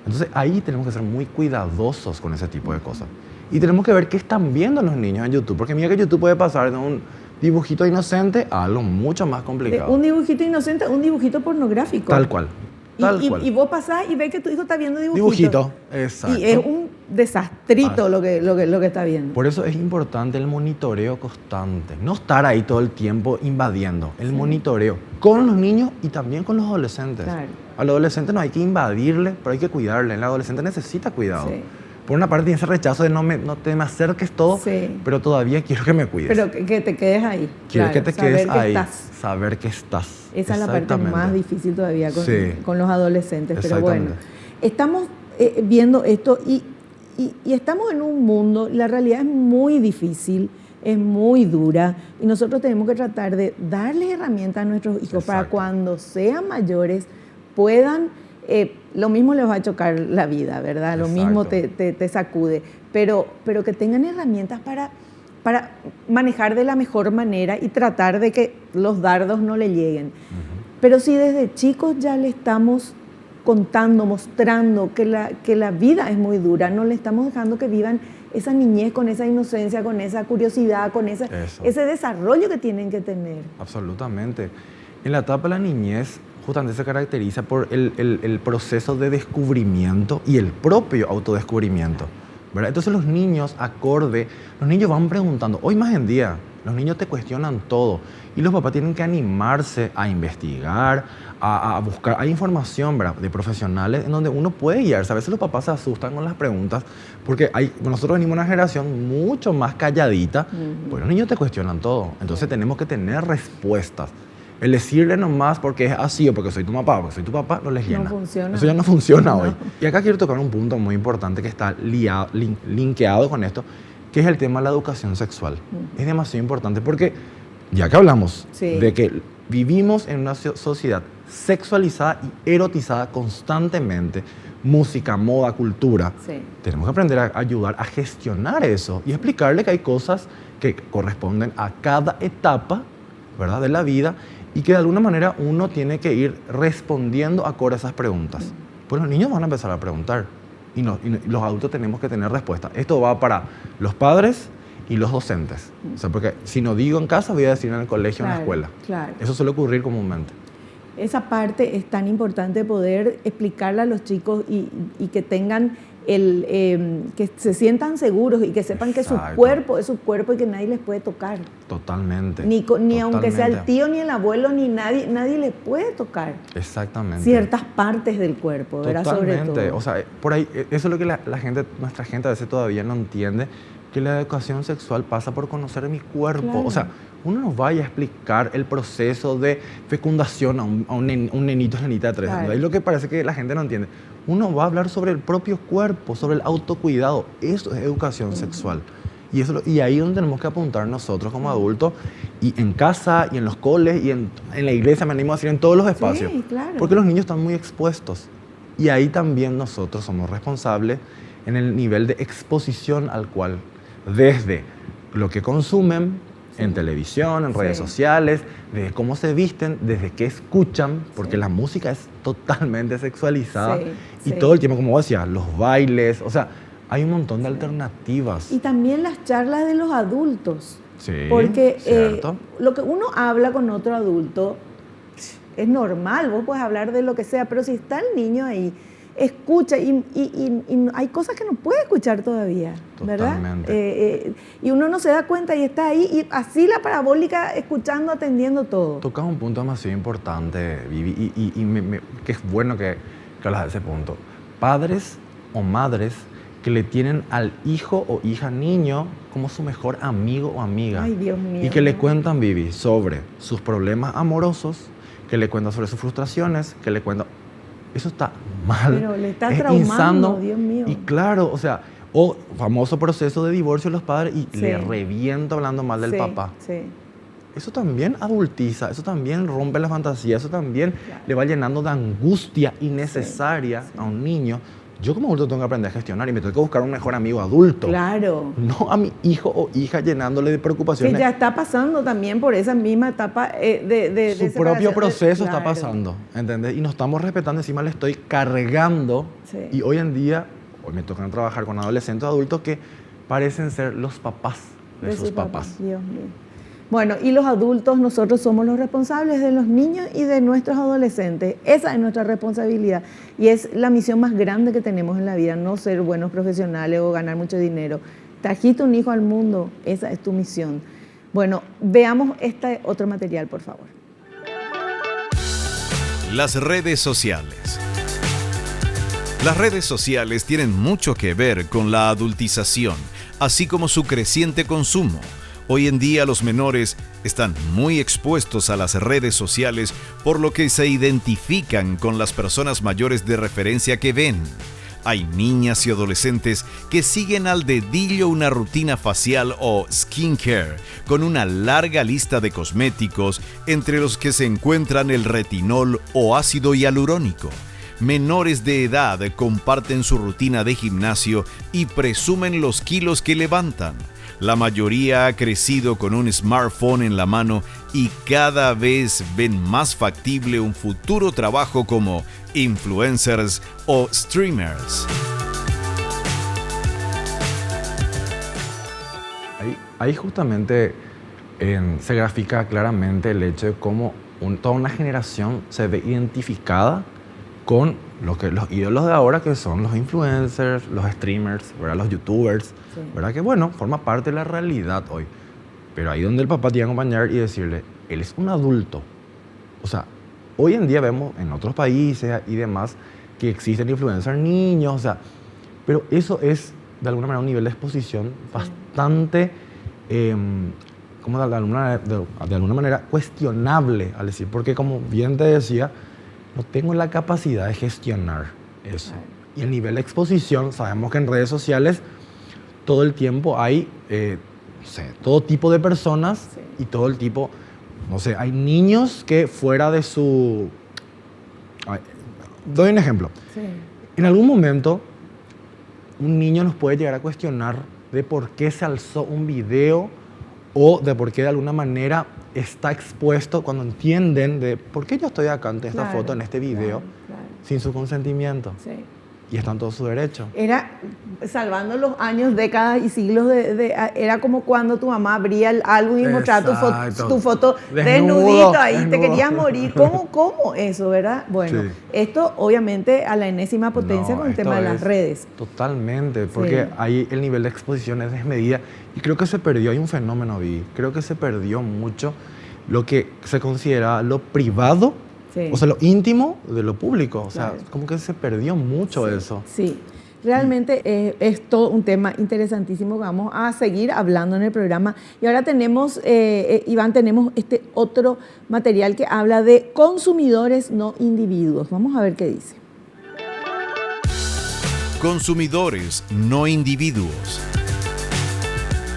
S2: Entonces ahí tenemos que ser muy cuidadosos con ese tipo de cosas. Y tenemos que ver qué están viendo los niños en YouTube, porque mira que YouTube puede pasar de un dibujito inocente a algo mucho más complicado.
S1: Un dibujito inocente, un dibujito pornográfico.
S2: Tal cual.
S1: Y vos pasás y ves que tu hijo está viendo dibujitos.
S2: Dibujito, exacto.
S1: Y es un desastrito lo que está viendo.
S2: Por eso es importante el monitoreo constante. No estar ahí todo el tiempo invadiendo. El monitoreo con los niños y también con los adolescentes.
S1: Claro.
S2: Al adolescente no hay que invadirle, pero hay que cuidarle. El adolescente necesita cuidado.
S1: Sí.
S2: Por una parte tiene ese rechazo de no te me acerques todo, pero todavía quiero que me cuides.
S1: Pero que te quedes ahí.
S2: Quiero que te quedes ahí.
S1: Estás.
S2: Saber que estás.
S1: Esa es la parte más difícil todavía con los adolescentes. Pero bueno, estamos viendo esto y estamos en un mundo, la realidad es muy difícil, es muy dura y nosotros tenemos que tratar de darles herramientas a nuestros hijos para cuando sean mayores puedan, lo mismo les va a chocar la vida, ¿verdad? Lo mismo te sacude, pero que tengan herramientas para manejar de la mejor manera y tratar de que los dardos no le lleguen. Pero si desde chicos ya le estamos contando, mostrando que la vida es muy dura, no le estamos dejando que vivan esa niñez con esa inocencia, con esa curiosidad, con ese desarrollo que tienen que tener.
S2: Absolutamente. En la etapa de la niñez justamente se caracteriza por el proceso de descubrimiento y el propio autodescubrimiento, ¿verdad? Entonces los niños van preguntando. Hoy más en día, los niños te cuestionan todo y los papás tienen que animarse a investigar, a buscar. Hay información, ¿verdad?, de profesionales en donde uno puede guiarse. A veces los papás se asustan con las preguntas porque nosotros venimos de una generación mucho más calladita, pues los niños te cuestionan todo. Entonces tenemos que tener respuestas. El decirle nomás porque es así o porque soy tu papá, porque soy tu papá, no les llena.
S1: No funciona.
S2: Eso ya no funciona hoy. Y acá quiero tocar un punto muy importante que está linkeado con esto, que es el tema de la educación sexual. Es demasiado importante porque, ya que hablamos de que vivimos en una sociedad sexualizada y erotizada constantemente, música, moda, cultura, tenemos que aprender a ayudar a gestionar eso y explicarle que hay cosas que corresponden a cada etapa, ¿verdad?, de la vida y que de alguna manera uno tiene que ir respondiendo acorde a esas preguntas. Pues los niños van a empezar a preguntar y los adultos tenemos que tener respuesta. Esto va para los padres y los docentes. O sea, porque si no digo en casa, voy a decir en el colegio o en la escuela.
S1: Claro.
S2: Eso suele ocurrir comúnmente.
S1: Esa parte es tan importante poder explicarle a los chicos y que tengan que se sientan seguros y que sepan que su cuerpo es su cuerpo y que nadie les puede tocar.
S2: Totalmente.
S1: Ni aunque sea el tío, ni el abuelo, ni nadie les puede tocar.
S2: Exactamente.
S1: Ciertas partes del cuerpo, ¿verdad?
S2: Totalmente.
S1: Sobre todo.
S2: O sea, por ahí, eso es lo que nuestra gente a veces todavía no entiende, que la educación sexual pasa por conocer mi cuerpo.
S1: Claro.
S2: O sea, uno nos vaya a explicar el proceso de fecundación a un nenito, nenita de 3 años. Ahí lo que parece que la gente no entiende. Uno va a hablar sobre el propio cuerpo, sobre el autocuidado. Eso es educación sexual. Y ahí es donde tenemos que apuntar nosotros como adultos, y en casa, y en los coles, y en la iglesia, me animo a decir, en todos los espacios.
S1: Sí, claro.
S2: Porque los niños están muy expuestos. Y ahí también nosotros somos responsables en el nivel de exposición al cual, desde lo que consumen en televisión, en redes sociales, desde cómo se visten, desde qué escuchan, porque la música es totalmente sexualizada y todo el tiempo, como vos decías, los bailes, o sea, hay un montón de alternativas.
S1: Y también las charlas de los adultos.
S2: Sí,
S1: porque lo que uno habla con otro adulto es normal, vos puedes hablar de lo que sea, pero si está el niño ahí, escucha y hay cosas que no puede escuchar todavía,
S2: totalmente.
S1: ¿Verdad? Y uno no se da cuenta y está ahí y así la parabólica escuchando, atendiendo todo.
S2: Tocas un punto demasiado importante, Vivi, y que es bueno que hablas de ese punto. Padres o madres que le tienen al hijo o hija niño como su mejor amigo o amiga.
S1: Ay, Dios mío.
S2: Y que le cuentan, Vivi, sobre sus problemas amorosos, que le cuentan sobre sus frustraciones, que le cuentan... Eso está mal.
S1: Pero le está traumando, Dios mío.
S2: Y claro, o sea, famoso proceso de divorcio de los padres y le reviento hablando mal del papá.
S1: Sí.
S2: Eso también adultiza, eso también rompe la fantasía, eso también le va llenando de angustia innecesaria a un niño. Yo como adulto tengo que aprender a gestionar y me tengo que buscar un mejor amigo adulto.
S1: Claro.
S2: No a mi hijo o hija llenándole de preocupaciones.
S1: Que ya está pasando también por esa misma etapa de
S2: su propio proceso está pasando, ¿entendés? Y no estamos respetando, encima le estoy cargando. Y hoy en día, hoy me tocan trabajar con adolescentes adultos que parecen ser los papás de sus papás.
S1: Dios mío. Bueno, y los adultos, nosotros somos los responsables de los niños y de nuestros adolescentes. Esa es nuestra responsabilidad y es la misión más grande que tenemos en la vida, no ser buenos profesionales o ganar mucho dinero. Trajiste un hijo al mundo, esa es tu misión. Bueno, veamos este otro material, por favor.
S3: Las redes sociales. Las redes sociales tienen mucho que ver con la adultización, así como su creciente consumo. Hoy en día los menores están muy expuestos a las redes sociales, por lo que se identifican con las personas mayores de referencia que ven. Hay niñas y adolescentes que siguen al dedillo una rutina facial o skincare, con una larga lista de cosméticos, entre los que se encuentran el retinol o ácido hialurónico. Menores de edad comparten su rutina de gimnasio y presumen los kilos que levantan. La mayoría ha crecido con un smartphone en la mano y cada vez ven más factible un futuro trabajo como influencers o streamers.
S2: Ahí justamente se grafica claramente el hecho de cómo toda una generación se ve identificada con los ídolos de ahora, que son los influencers, los streamers, ¿verdad? Los youtubers, ¿verdad? Que bueno, forma parte de la realidad hoy. Pero ahí donde el papá tiene que acompañar y decirle, él es un adulto. O sea, hoy en día vemos en otros países y demás que existen influencers niños, o sea, pero eso es de alguna manera un nivel de exposición bastante, como de alguna manera cuestionable, al decir, porque como bien te decía, no tengo la capacidad de gestionar eso. Y el nivel de exposición, sabemos que en redes sociales todo el tiempo hay, todo tipo de personas y todo el tipo, hay niños que fuera de su... Doy un ejemplo. En algún momento, un niño nos puede llegar a cuestionar de por qué se alzó un video o de por qué de alguna manera está expuesto, cuando entienden de por qué yo estoy acá ante esta foto, en este video, sin su consentimiento. Y está en todo su derecho.
S1: Era, salvando los años, décadas y siglos, era como cuando tu mamá abría el álbum y mostraba tu foto desnudito ahí, te querías morir. ¿Cómo eso, verdad? Bueno, esto obviamente a la enésima potencia con el tema de las redes.
S2: Totalmente, porque ahí el nivel de exposición es desmedida y creo que se perdió, hay un fenómeno, creo que se perdió mucho lo que se considera lo privado. O sea, lo íntimo de lo público. O sea, como que se perdió mucho eso.
S1: Sí, realmente es todo un tema interesantísimo que vamos a seguir hablando en el programa. Y ahora tenemos, Iván, tenemos este otro material que habla de consumidores, no individuos. Vamos a ver qué dice.
S3: Consumidores, no individuos.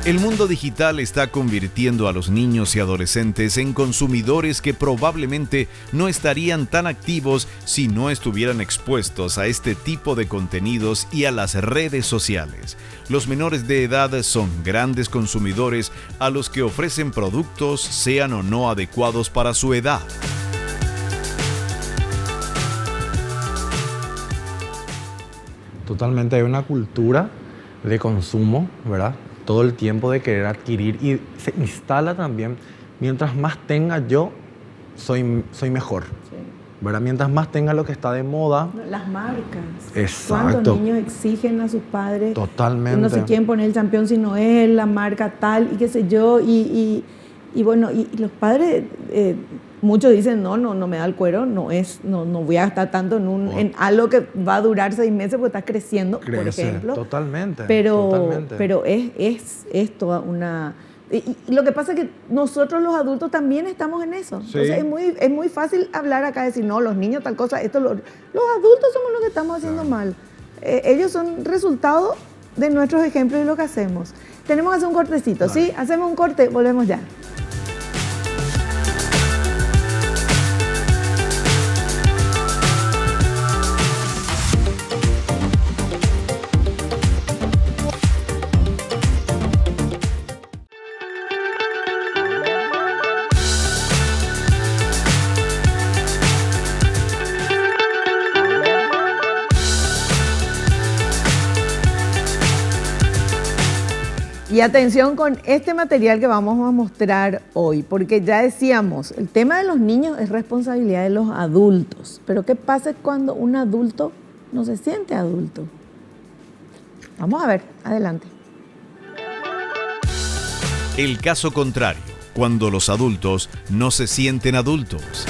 S3: El mundo digital está convirtiendo a los niños y adolescentes en consumidores que probablemente no estarían tan activos si no estuvieran expuestos a este tipo de contenidos y a las redes sociales. Los menores de edad son grandes consumidores a los que ofrecen productos, sean o no adecuados para su edad.
S2: Totalmente, hay una cultura de consumo, ¿verdad? Todo el tiempo de querer adquirir y se instala también, mientras más tenga yo, soy mejor,
S1: Sí.
S2: ¿verdad? Mientras más tenga lo que está de moda.
S1: Las marcas.
S2: Exacto.
S1: ¿Cuántos niños exigen a sus padres?
S2: Totalmente.
S1: Que no se quieren poner el campeón si no es la marca tal y qué sé yo. Y bueno, y los padres, muchos dicen, no me da el cuero, no voy a gastar tanto en algo que va a durar 6 meses porque está creciendo, por ejemplo.
S2: Totalmente.
S1: Pero es toda una... Y lo que pasa es que nosotros los adultos también estamos en eso.
S2: Sí.
S1: Entonces es muy fácil hablar acá, decir, no, los niños tal cosa, los adultos somos los que estamos haciendo mal. Ellos son resultado de nuestros ejemplos y lo que hacemos. Tenemos que hacer un cortecito, ¿sí? Hacemos un corte, volvemos ya. Y atención con este material que vamos a mostrar hoy, porque ya decíamos, el tema de los niños es responsabilidad de los adultos. Pero ¿qué pasa cuando un adulto no se siente adulto? Vamos a ver, adelante.
S3: El caso contrario, cuando los adultos no se sienten adultos.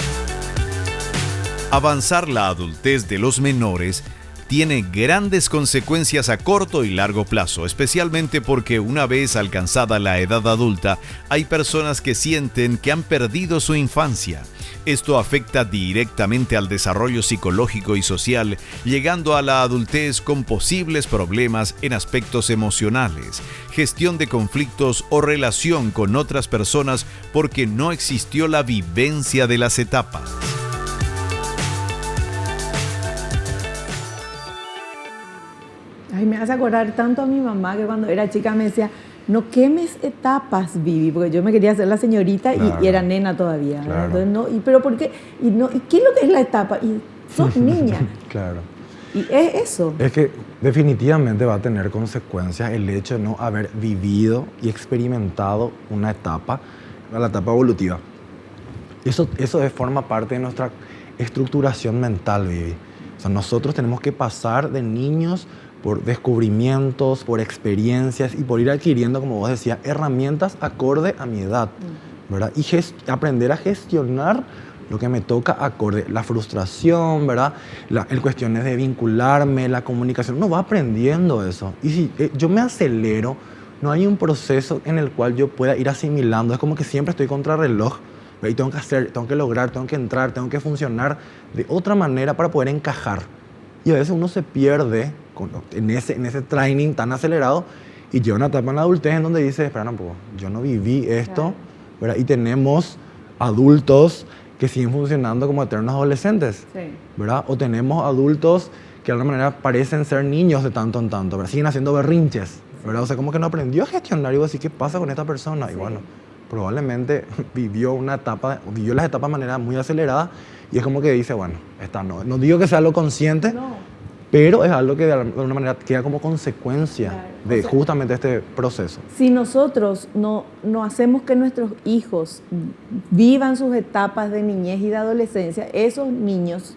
S3: Avanzar la adultez de los menores tiene grandes consecuencias a corto y largo plazo, especialmente porque una vez alcanzada la edad adulta, hay personas que sienten que han perdido su infancia. Esto afecta directamente al desarrollo psicológico y social, llegando a la adultez con posibles problemas en aspectos emocionales, gestión de conflictos o relación con otras personas porque no existió la vivencia de las etapas.
S1: Ay, me hace acordar tanto a mi mamá que cuando era chica me decía, no quemes etapas, Vivi, porque yo me quería hacer la señorita y era nena todavía.
S2: Claro.
S1: Entonces, no, ¿pero por qué? ¿Y qué es lo que es la etapa? Y sos niña.
S2: Claro.
S1: Y es eso.
S2: Es que definitivamente va a tener consecuencias el hecho de no haber vivido y experimentado una etapa, la etapa evolutiva. Eso forma parte de nuestra estructuración mental, Vivi. O sea, nosotros tenemos que pasar de niños por descubrimientos, por experiencias y por ir adquiriendo, como vos decías, herramientas acorde a mi edad, ¿verdad? Y aprender a gestionar lo que me toca acorde, la frustración, ¿verdad? El cuestiones de vincularme, la comunicación, uno va aprendiendo eso. Y si yo me acelero, no hay un proceso en el cual yo pueda ir asimilando, es como que siempre estoy contra reloj, ¿verdad? Y tengo que hacer, tengo que lograr, tengo que entrar, tengo que funcionar de otra manera para poder encajar. Y a veces uno se pierde en ese training tan acelerado y llega una etapa en la adultez en donde dice, espera un poco, yo no viví esto, ¿verdad? Y tenemos adultos que siguen funcionando como eternos adolescentes, ¿verdad? O tenemos adultos que de alguna manera parecen ser niños de tanto en tanto, ¿verdad? Siguen haciendo berrinches, ¿verdad? O sea, como que no aprendió a gestionar y decir, ¿qué pasa con esta persona? Y bueno, probablemente vivió las etapas de manera muy acelerada y es como que dice, bueno, esta no digo que sea algo consciente, pero es algo que de alguna manera queda como consecuencia de justamente este proceso.
S1: Si nosotros no hacemos que nuestros hijos vivan sus etapas de niñez y de adolescencia, esos niños,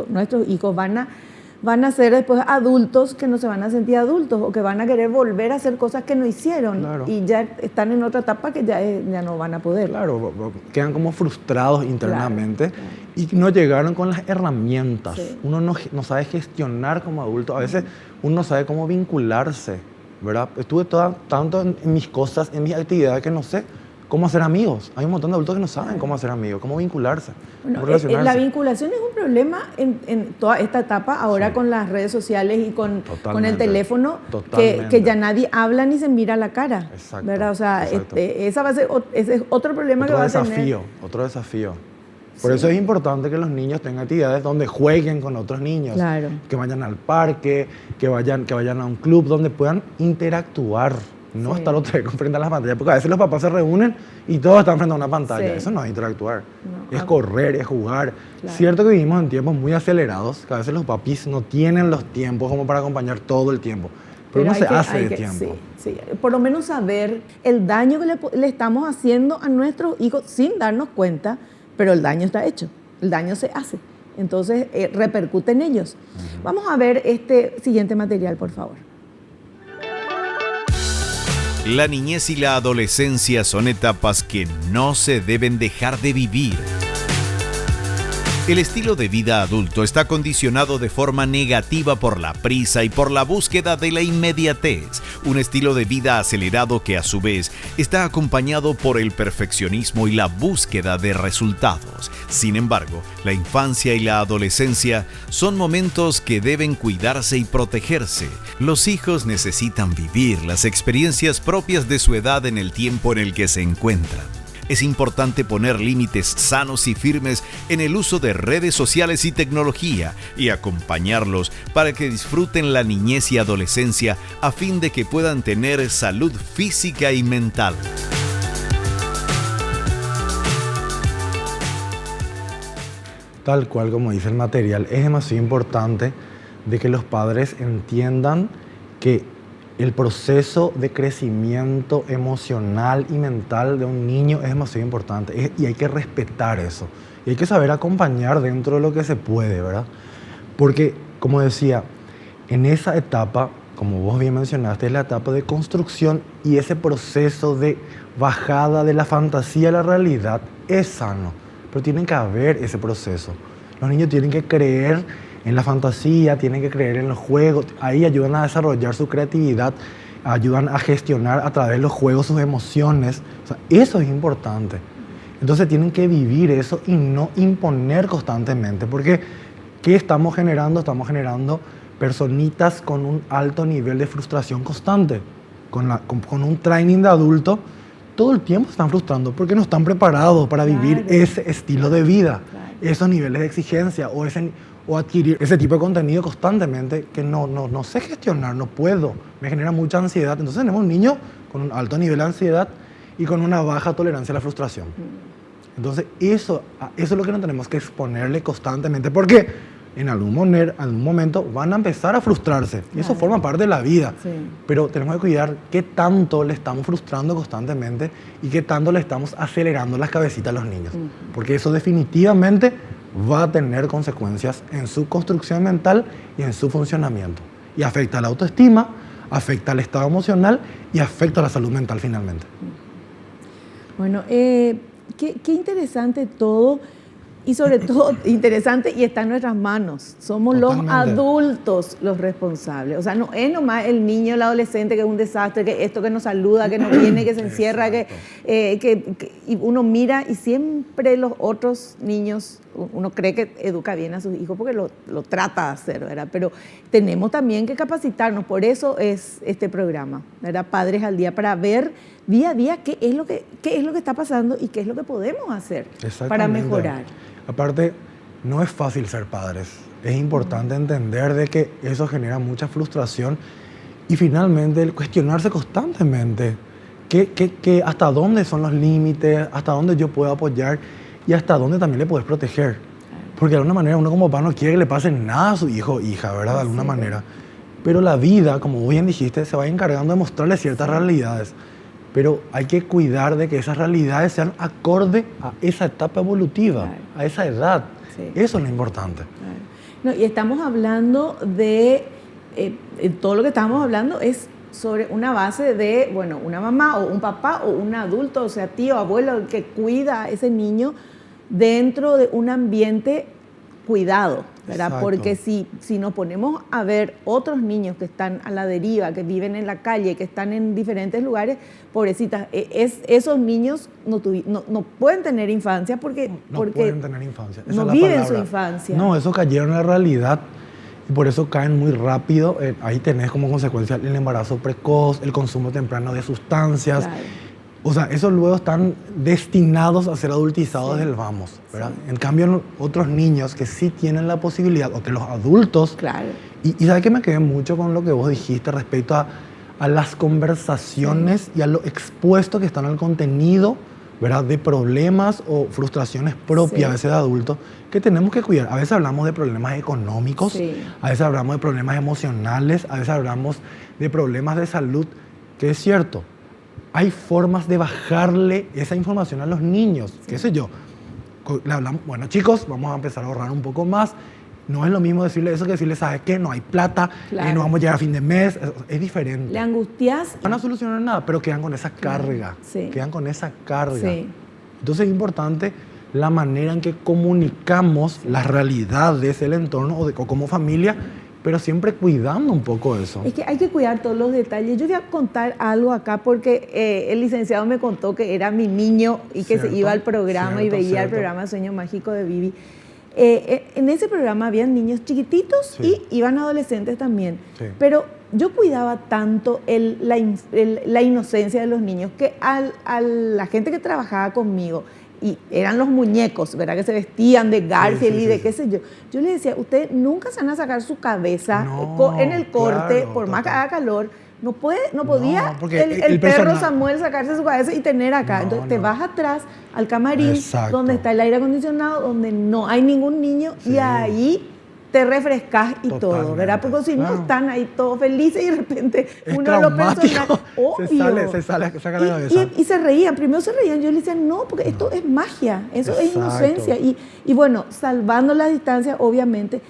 S1: nuestros hijos van a ser después adultos que no se van a sentir adultos o que van a querer volver a hacer cosas que no hicieron y ya están en otra etapa que ya no van a poder.
S2: Claro, quedan como frustrados internamente y no llegaron con las herramientas. Uno no sabe gestionar como adulto, a veces uno no sabe cómo vincularse, ¿verdad? Estuve tanto en mis cosas, en mis actividades que no sé cómo hacer amigos. Hay un montón de adultos que no saben cómo hacer amigos, cómo vincularse,
S1: Bueno,
S2: cómo relacionarse.
S1: la vinculación es un problema en toda esta etapa, ahora con las redes sociales y con el
S2: Totalmente.
S1: teléfono, que
S2: Totalmente.
S1: ya nadie habla ni se mira a la cara.
S2: Exacto,
S1: ¿Verdad? O sea,
S2: exacto.
S1: ese es otro problema que va a tener.
S2: Otro desafío. Por eso es importante que los niños tengan actividades donde jueguen con otros niños.
S1: Claro.
S2: Que vayan al parque, que vayan a un club donde puedan interactuar. No estar otra vez frente a las pantallas. Porque a veces los papás se reúnen y todos están frente a una pantalla.
S1: Sí.
S2: Eso no es interactuar.
S1: No,
S2: Es correr, es jugar.
S1: Claro.
S2: Cierto que vivimos en tiempos muy acelerados, que a veces los papis no tienen los tiempos como para acompañar todo el tiempo. Pero uno se hace de tiempo.
S1: Sí. Por lo menos saber el daño que le estamos haciendo a nuestros hijos sin darnos cuenta, pero el daño está hecho, el daño se hace. Entonces, repercute en ellos. Vamos a ver este siguiente material, por favor.
S3: La niñez y la adolescencia son etapas que no se deben dejar de vivir. El estilo de vida adulto está condicionado de forma negativa por la prisa y por la búsqueda de la inmediatez, un estilo de vida acelerado que a su vez está acompañado por el perfeccionismo y la búsqueda de resultados. Sin embargo, la infancia y la adolescencia son momentos que deben cuidarse y protegerse. Los hijos necesitan vivir las experiencias propias de su edad en el tiempo en el que se encuentran. Es importante poner límites sanos y firmes en el uso de redes sociales y tecnología y acompañarlos para que disfruten la niñez y adolescencia a fin de que puedan tener salud física y mental.
S2: Tal cual como dice el material, es demasiado importante de que los padres entiendan que el proceso de crecimiento emocional y mental de un niño es demasiado importante y hay que respetar eso. Y hay que saber acompañar dentro de lo que se puede, ¿verdad? Porque, como decía, en esa etapa, como vos bien mencionaste, es la etapa de construcción y ese proceso de bajada de la fantasía a la realidad es sano. Pero tiene que haber ese proceso. Los niños tienen que creer en la fantasía, tienen que creer en los juegos. Ahí ayudan a desarrollar su creatividad, ayudan a gestionar a través de los juegos sus emociones. O sea, eso es importante. Entonces tienen que vivir eso y no imponer constantemente. Porque, ¿qué estamos generando? Estamos generando personitas con un alto nivel de frustración constante. Con un training de adulto, todo el tiempo se están frustrando porque no están preparados para vivir ese estilo de vida, esos niveles de exigencia o adquirir ese tipo de contenido constantemente que no sé gestionar, no puedo, me genera mucha ansiedad. Entonces tenemos un niño con un alto nivel de ansiedad y con una baja tolerancia a la frustración. Entonces eso es lo que no tenemos que exponerle constantemente, porque en algún momento van a empezar a frustrarse y eso forma parte de la vida. Sí. Pero tenemos que cuidar qué tanto le estamos frustrando constantemente y qué tanto le estamos acelerando las cabecitas a los niños, porque eso definitivamente va a tener consecuencias en su construcción mental y en su funcionamiento. Y afecta a la autoestima, afecta al estado emocional y afecta a la salud mental finalmente.
S1: Bueno, qué interesante todo y sobre todo interesante y está en nuestras manos. Somos Totalmente. Los adultos los responsables. O sea, no es nomás el niño, el adolescente que es un desastre, que esto que nos saluda, que no viene, que se encierra, y uno mira y siempre los otros niños, uno cree que educa bien a sus hijos porque lo trata de hacer, ¿verdad? Pero tenemos también que capacitarnos, por eso es este programa, ¿verdad? Padres al Día, para ver día a día qué es lo que está pasando y qué es lo que podemos hacer para mejorar.
S2: Aparte, no es fácil ser padres. Es importante entender de que eso genera mucha frustración y finalmente el cuestionarse constantemente que hasta dónde son los límites, hasta dónde yo puedo apoyar y hasta dónde también le puedes proteger. Porque de alguna manera uno como papá no quiere que le pase nada a su hijo o hija, ¿verdad? De alguna manera. Pero la vida, como bien dijiste, se va encargando de mostrarle ciertas realidades. Pero hay que cuidar de que esas realidades sean acorde a esa etapa evolutiva, a esa edad. Sí. Eso es lo importante.
S1: No, y estamos hablando de, todo lo que estamos hablando es sobre una base de, bueno, una mamá o un papá o un adulto, o sea, tío, abuelo, que cuida a ese niño dentro de un ambiente cuidado. ¿verdad?
S2: Exacto.
S1: Porque si nos ponemos a ver otros niños que están a la deriva, que viven en la calle, que están en diferentes lugares, pobrecitas, esos niños no pueden tener infancia porque
S2: pueden tener infancia. Esa
S1: no
S2: es la
S1: viven su
S2: palabra.
S1: infancia.
S2: No, eso cayeron en la realidad y por eso caen muy rápido. Ahí tenés como consecuencia el embarazo precoz, el consumo temprano de sustancias.
S1: Claro.
S2: O sea, esos luego están destinados a ser adultizados
S1: Sí.
S2: del vamos, ¿verdad? Sí. En cambio, otros niños que sí tienen la posibilidad, o que los adultos...
S1: Claro.
S2: Y ¿sabes qué? Me quedé mucho con lo que vos dijiste respecto a las conversaciones
S1: Sí.
S2: y a lo expuesto que están al contenido, ¿verdad? De problemas o frustraciones propias
S1: Sí.
S2: a veces de adultos que tenemos que cuidar. A veces hablamos de problemas económicos,
S1: Sí.
S2: a veces hablamos de problemas emocionales, a veces hablamos de problemas de salud, que es cierto. Hay formas de bajarle esa información a los niños,
S1: Sí.
S2: qué sé yo. Le hablamos, bueno chicos, vamos a empezar a ahorrar un poco más. No es lo mismo decirle eso que decirle, ¿sabes qué? No hay plata,
S1: Claro.
S2: no vamos a llegar a fin de mes. Es diferente.
S1: Le angustias.
S2: No van a solucionar nada, pero quedan con esa carga.
S1: Sí.
S2: Quedan con esa carga.
S1: Sí.
S2: Entonces es importante la manera en que comunicamos las realidades del entorno o como familia, pero siempre cuidando un poco eso.
S1: Es que hay que cuidar todos los detalles. Yo voy a contar algo acá porque el licenciado me contó que era mi niño y que se
S2: Cierto,
S1: iba al programa y veía el programa Sueño Mágico de Vivi. En ese programa habían niños chiquititos
S2: Sí.
S1: y iban adolescentes también.
S2: Sí.
S1: Pero yo cuidaba tanto la inocencia de los niños que a la gente que trabajaba conmigo, y eran los muñecos, ¿verdad? Que se vestían de Garfield
S2: Sí, sí,
S1: y de
S2: sí,
S1: qué sé yo. Yo les decía, ustedes nunca se van a sacar su cabeza
S2: No,
S1: en el corte,
S2: claro,
S1: por más que
S2: total.
S1: haga calor. No podía
S2: porque
S1: el perro
S2: persona-
S1: Samuel sacarse su cabeza y tener acá.
S2: No,
S1: Entonces te
S2: no.
S1: vas atrás al camarín,
S2: Exacto.
S1: donde está el aire acondicionado, donde no hay ningún niño,
S2: Sí.
S1: y ahí te refrescas y todo,
S2: Totalmente,
S1: ¿verdad? Porque si no
S2: claro.
S1: están ahí todos felices y de repente
S2: Es
S1: uno de los
S2: traumático.
S1: personajes,
S2: Se saca la cabeza.
S1: y se reían, primero se reían, yo les decía, no, porque esto es magia, eso es
S2: Exacto.
S1: inocencia. Y bueno, salvando las distancias, obviamente,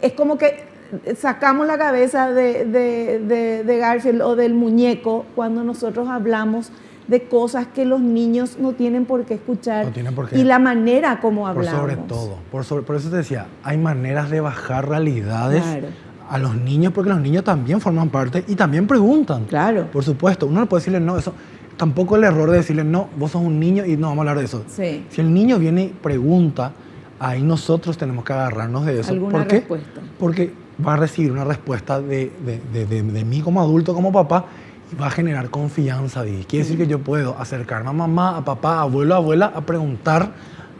S1: es como que sacamos la cabeza de Garfield o del muñeco cuando nosotros hablamos de cosas que los niños no tienen por qué escuchar.
S2: No tienen por qué.
S1: Y la manera como
S2: Por
S1: hablamos.
S2: sobre todo. Por eso te decía, hay maneras de bajar realidades
S1: Claro.
S2: a los niños, porque los niños también forman parte y también preguntan.
S1: Claro.
S2: Por supuesto, uno no puede decirle no, eso. Tampoco el error de decirle no, vos sos un niño y no vamos a hablar de eso.
S1: Sí.
S2: Si el niño viene y pregunta, ahí nosotros tenemos que agarrarnos de eso.
S1: Alguna
S2: ¿Por qué?
S1: respuesta.
S2: Porque va a recibir una respuesta de mí como adulto, como papá, y va a generar confianza. Quiere decir que yo puedo acercarme a mamá, a papá, a abuelo, a abuela, a preguntar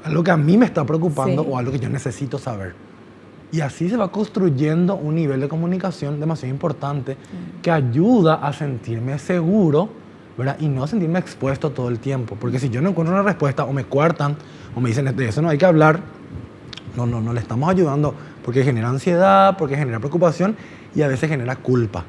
S2: algo que a mí me está preocupando
S1: Sí.
S2: o algo que yo necesito saber. Y así se va construyendo un nivel de comunicación demasiado importante que ayuda a sentirme seguro, ¿verdad? Y no a sentirme expuesto todo el tiempo. Porque si yo no encuentro una respuesta o me cuartan o me dicen de eso no hay que hablar, no le estamos ayudando porque genera ansiedad, porque genera preocupación y a veces genera culpa.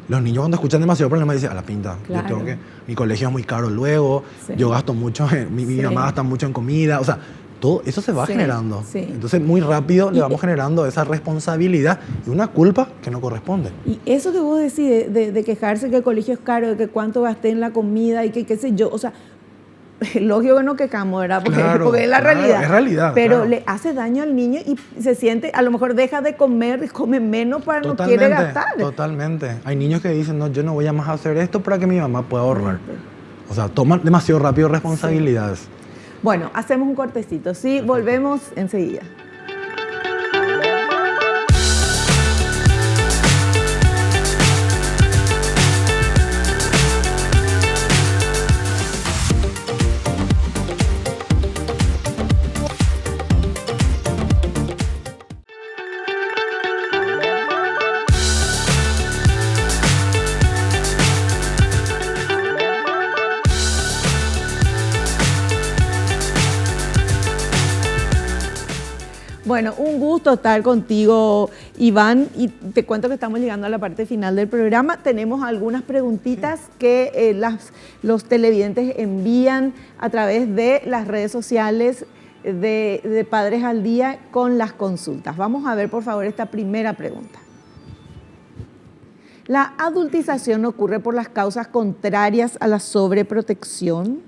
S2: Los niños cuando escuchan demasiado problemas dicen, a la pinta,
S1: Claro.
S2: yo tengo que, mi colegio es muy caro luego,
S1: Sí.
S2: yo gasto mucho, mi
S1: Sí.
S2: mamá gasta mucho en comida, o sea, todo eso se va
S1: Sí,
S2: generando.
S1: sí.
S2: Entonces muy rápido le
S1: Y-
S2: vamos generando esa responsabilidad y una culpa que no corresponde.
S1: Y eso que vos decís de quejarse que el colegio es caro, de que cuánto gasté en la comida y que qué sé yo, o sea, lógico que no quejamos, ¿verdad? Porque,
S2: Claro,
S1: porque es la
S2: claro,
S1: realidad.
S2: es realidad,
S1: Pero
S2: claro.
S1: le hace daño al niño y se siente, a lo mejor deja de comer y come menos para no quiere gastar.
S2: Totalmente. Hay niños que dicen, no, yo no voy a más hacer esto para que mi mamá pueda ahorrar. O sea, toman demasiado rápido responsabilidades.
S1: Bueno, hacemos un cortecito, ¿sí? Volvemos enseguida. Bueno, un gusto estar contigo, Iván, y te cuento que estamos llegando a la parte final del programa. Tenemos algunas preguntitas que los televidentes envían a través de las redes sociales de Padres al Día con las consultas. Vamos a ver, por favor, esta primera pregunta. ¿La adultización ocurre por las causas contrarias a la sobreprotección?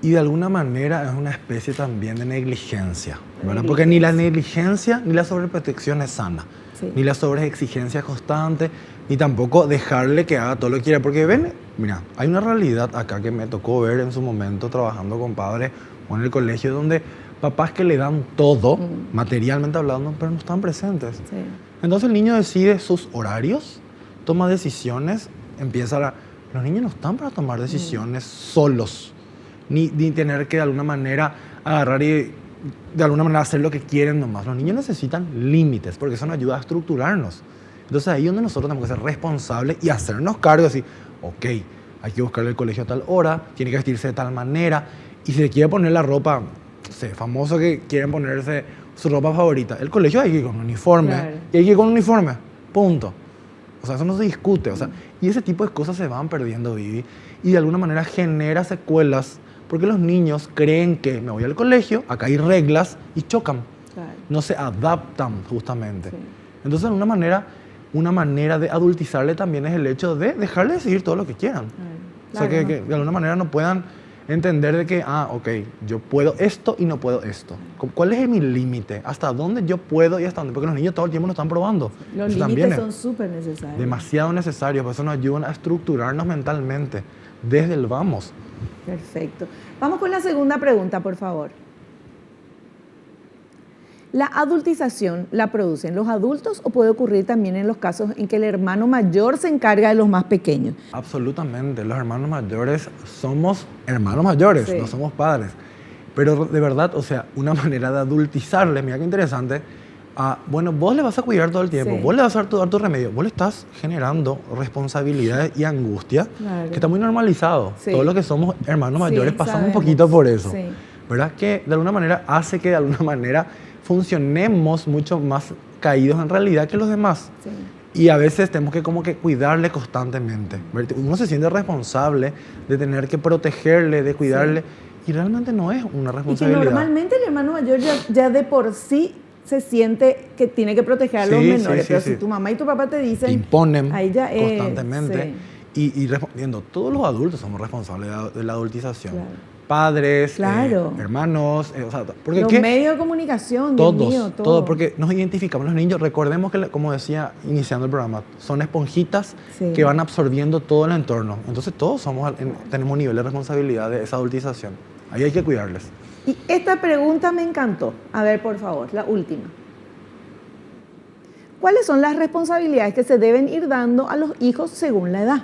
S2: Y de alguna manera es una especie también de negligencia. ¿verdad? Porque ni la negligencia ni la sobreprotección es sana.
S1: Sí.
S2: Ni la sobreexigencia constante, ni tampoco dejarle que haga todo lo que quiera. Porque ven, mira, hay una realidad acá que me tocó ver en su momento trabajando con padres o en el colegio, donde papás que le dan todo, materialmente hablando, pero no están presentes.
S1: Sí.
S2: Entonces el niño decide sus horarios, toma decisiones, Los niños no están para tomar decisiones solos, ni tener que de alguna manera agarrar y de alguna manera hacer lo que quieren nomás. Los niños necesitan límites, porque eso nos ayuda a estructurarnos. Entonces ahí es donde nosotros tenemos que ser responsables y hacernos cargo, así, ok, hay que buscarle el colegio a tal hora, tiene que vestirse de tal manera, y si se quiere poner la ropa, no sé, famoso que quieren ponerse su ropa favorita, el colegio hay que ir con un uniforme,
S1: Claro.
S2: y hay que ir con un uniforme, punto. O sea, eso no se discute, o sea, y ese tipo de cosas se van perdiendo, Vivi, y de alguna manera genera secuelas, porque los niños creen que me voy al colegio, acá hay reglas, y chocan,
S1: Claro.
S2: no se adaptan justamente.
S1: Sí.
S2: Entonces, una manera de adultizarle también es el hecho de dejarle decidir todo lo que quieran.
S1: Claro.
S2: O sea,
S1: Claro,
S2: que de alguna manera no puedan entender de que, ok, yo puedo esto y no puedo esto. ¿Cuál es mi límite? ¿Hasta dónde yo puedo y hasta dónde? Porque los niños todo el tiempo lo están probando.
S1: Los
S2: Eso también
S1: límites
S2: es
S1: son súper necesarios.
S2: demasiado necesario, por eso nos ayudan a estructurarnos mentalmente desde el vamos.
S1: Perfecto. Vamos con la segunda pregunta, por favor. ¿La adultización la producen los adultos o puede ocurrir también en los casos en que el hermano mayor se encarga de los más pequeños?
S2: Absolutamente, los hermanos mayores somos hermanos mayores,
S1: Sí.
S2: no somos padres. Pero de verdad, o sea, una manera de adultizarle, mira qué interesante, bueno, vos le vas a cuidar todo el tiempo,
S1: Sí.
S2: vos le vas a dar tu remedio, vos le estás generando responsabilidades y angustia,
S1: Claro.
S2: que está muy normalizado.
S1: Sí.
S2: Todos los que somos hermanos mayores
S1: Sí,
S2: pasamos un
S1: sabemos.
S2: poquito por eso,
S1: Sí.
S2: ¿verdad? Que de alguna manera hace que de alguna manera funcionemos mucho más caídos en realidad que los demás.
S1: Sí.
S2: Y a veces tenemos que como que cuidarle constantemente. Uno se siente responsable de tener que protegerle, de cuidarle, y realmente no es una
S1: Y que
S2: responsabilidad.
S1: normalmente el hermano mayor ya de por sí se siente que tiene que proteger a los
S2: Sí, sí,
S1: menores,
S2: sí,
S1: pero
S2: sí.
S1: si tu mamá y tu papá te
S2: Te
S1: dicen...
S2: imponen
S1: ahí ya es,
S2: constantemente. Y respondiendo, todos los adultos somos responsables de la adultización.
S1: Claro.
S2: Padres,
S1: Claro.
S2: hermanos, o sea, porque
S1: Los
S2: ¿qué?
S1: medios de comunicación, Dios mío, todo.
S2: Todos, porque nos identificamos. Los niños, recordemos que, como decía iniciando el programa, son esponjitas
S1: Sí.
S2: que van absorbiendo todo el entorno. Entonces todos tenemos un nivel de responsabilidad de esa adultización. Ahí hay que cuidarles.
S1: Y esta pregunta me encantó. A ver, por favor, la última. ¿Cuáles son las responsabilidades que se deben ir dando a los hijos según la edad?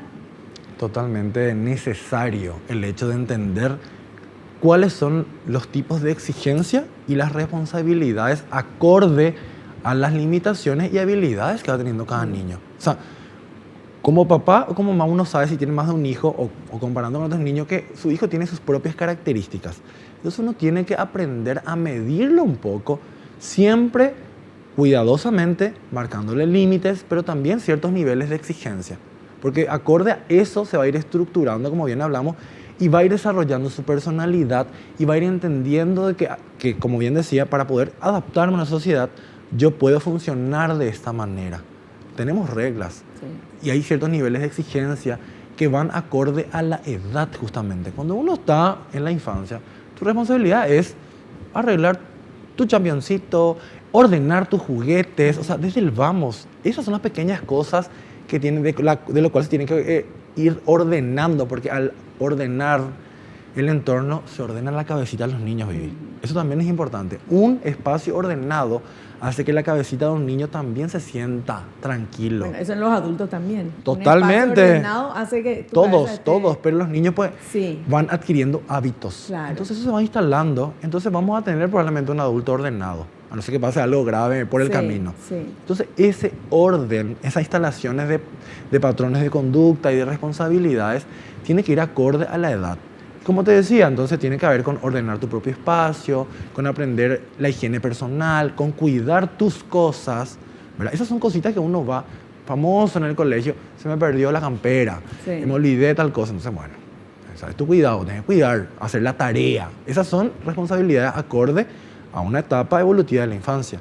S2: Totalmente necesario el hecho de entender cuáles son los tipos de exigencia y las responsabilidades acorde a las limitaciones y habilidades que va teniendo cada niño. O sea, como papá o como mamá uno sabe si tiene más de un hijo o comparando con otros niños que su hijo tiene sus propias características. Entonces uno tiene que aprender a medirlo un poco, siempre cuidadosamente, marcándole límites, pero también ciertos niveles de exigencia. Porque acorde a eso se va a ir estructurando, como bien hablamos, y va a ir desarrollando su personalidad y va a ir entendiendo de que, como bien decía, para poder adaptarme a la sociedad, yo puedo funcionar de esta manera. Tenemos reglas y hay ciertos niveles de exigencia que van acorde a la edad justamente. Cuando uno está en la infancia, tu responsabilidad es arreglar tu championcito, ordenar tus juguetes, o sea, desde el vamos. Esas son las pequeñas cosas que tienen de lo cual se tienen que ir ordenando, porque al ordenar el entorno se ordena la cabecita de los niños, Vivi. Eso también es importante. Un espacio ordenado hace que la cabecita de un niño también se sienta tranquilo.
S1: Bueno, eso en los adultos también.
S2: Totalmente.
S1: Un espacio ordenado hace que tu cabeza esté-
S2: Todos, pero los niños pues
S1: Sí.
S2: van adquiriendo hábitos.
S1: Claro.
S2: Entonces eso se va instalando, entonces vamos a tener probablemente un adulto ordenado, a no ser que pase algo grave por el
S1: Sí,
S2: camino.
S1: sí.
S2: Entonces ese orden, esas instalaciones de patrones de conducta y de responsabilidades, tiene que ir acorde a la edad. Como te decía, entonces tiene que ver con ordenar tu propio espacio, con aprender la higiene personal, con cuidar tus cosas, ¿verdad? Esas son cositas que uno va famoso en el colegio, se me perdió la campera,
S1: Sí.
S2: me olvidé de tal cosa, entonces bueno, sabes tu cuidado, tienes que cuidar, hacer la tarea. Esas son responsabilidades acorde a una etapa evolutiva de la infancia.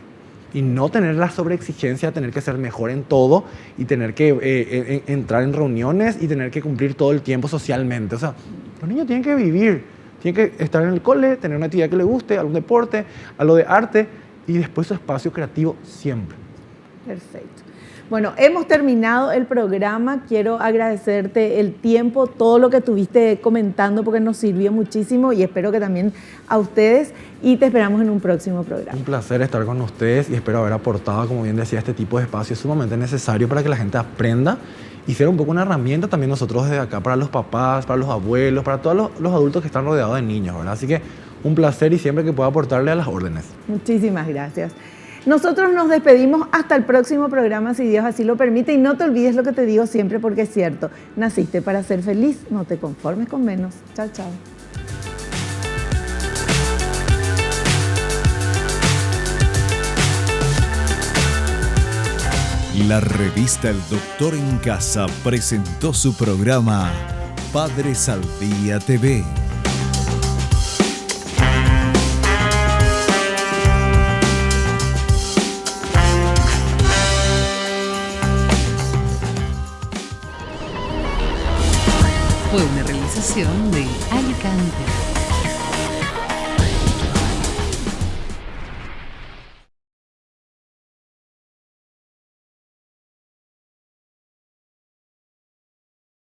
S2: Y no tener la sobreexigencia de tener que ser mejor en todo y tener que entrar en reuniones y tener que cumplir todo el tiempo socialmente. O sea, los niños tienen que vivir, Tiene que estar en el cole, tener una actividad que le guste, algún deporte, algo de arte y después su espacio creativo siempre.
S1: Perfecto. Bueno, hemos terminado el programa. Quiero agradecerte el tiempo, todo lo que estuviste comentando, porque nos sirvió muchísimo y espero que también a ustedes. Y te esperamos en un próximo programa.
S2: Un placer estar con ustedes y espero haber aportado, como bien decía, este tipo de espacio sumamente necesario para que la gente aprenda y ser un poco una herramienta también nosotros desde acá para los papás, para los abuelos, para todos los adultos que están rodeados de niños, ¿verdad? Así que un placer y siempre que pueda aportarle a las órdenes.
S1: Muchísimas gracias. Nosotros nos despedimos hasta el próximo programa, si Dios así lo permite. Y no te olvides lo que te digo siempre, porque es cierto. Naciste para ser feliz, no te conformes con menos. Chao, chao.
S3: La revista El Doctor en Casa presentó su programa Padres al Día TV.
S4: Fue una realización de Alicante.